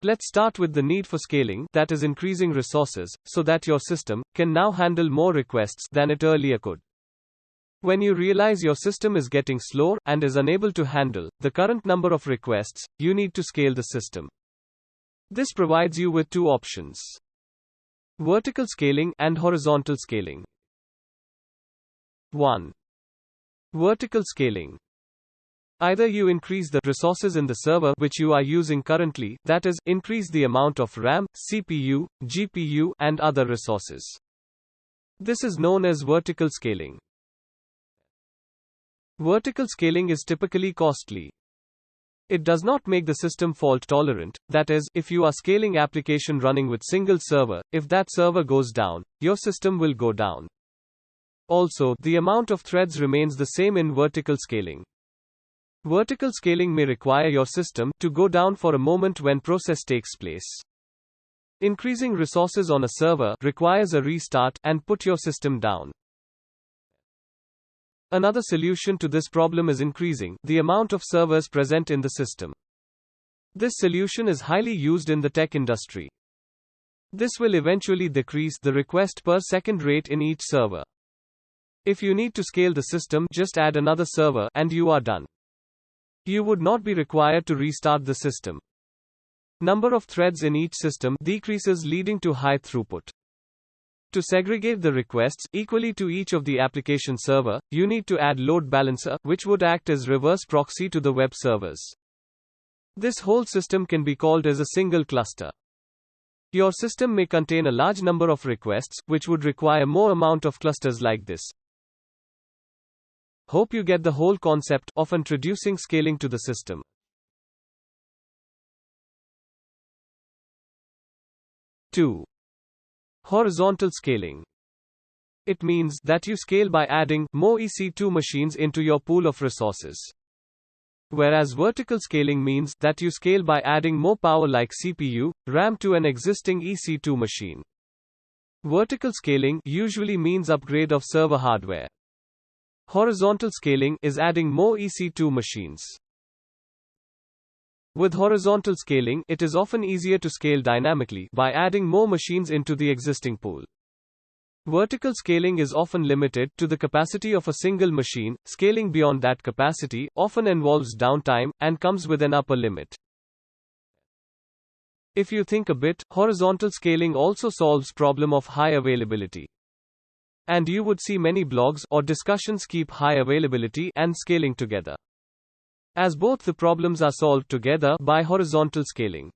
Let's start with the need for scaling, that is increasing resources, so that your system can now handle more requests than it earlier could. When you realize your system is getting slow and is unable to handle the current number of requests, you need to scale the system. This provides you with two options: vertical scaling and horizontal scaling. 1. Vertical scaling. Either you increase the resources in the server which you are using currently, that is, increase the amount of RAM, CPU, GPU, and other resources. This is known as vertical scaling. Vertical scaling is typically costly. It does not make the system fault tolerant, that is, if you are scaling application running with single server, if that server goes down, your system will go down. Also, the amount of threads remains the same in vertical scaling. Vertical scaling may require your system to go down for a moment when process takes place. Increasing resources on a server requires a restart and put your system down. Another solution to this problem is increasing the amount of servers present in the system. This solution is highly used in the tech industry. This will eventually decrease the request per second rate in each server. If you need to scale the system, just add another server and you are done. You would not be required to restart the system. Number of threads in each system decreases, leading to high throughput. To segregate the requests equally to each of the application server, you need to add load balancer, which would act as reverse proxy to the web servers. This whole system can be called as a single cluster. Your system may contain a large number of requests, which would require more amount of clusters like this. Hope you get the whole concept of introducing scaling to the system. 2. Horizontal scaling. It means that you scale by adding more EC2 machines into your pool of resources. Whereas vertical scaling means that you scale by adding more power like CPU, RAM to an existing EC2 machine. Vertical scaling usually means upgrade of server hardware. Horizontal scaling is adding more EC2 machines. With horizontal scaling, it is often easier to scale dynamically by adding more machines into the existing pool. Vertical scaling is often limited to the capacity of a single machine. Scaling beyond that capacity often involves downtime and comes with an upper limit. If you think a bit, horizontal scaling also solves problem of high availability. And you would see many blogs or discussions keep high availability and scaling together, as both the problems are solved together by horizontal scaling.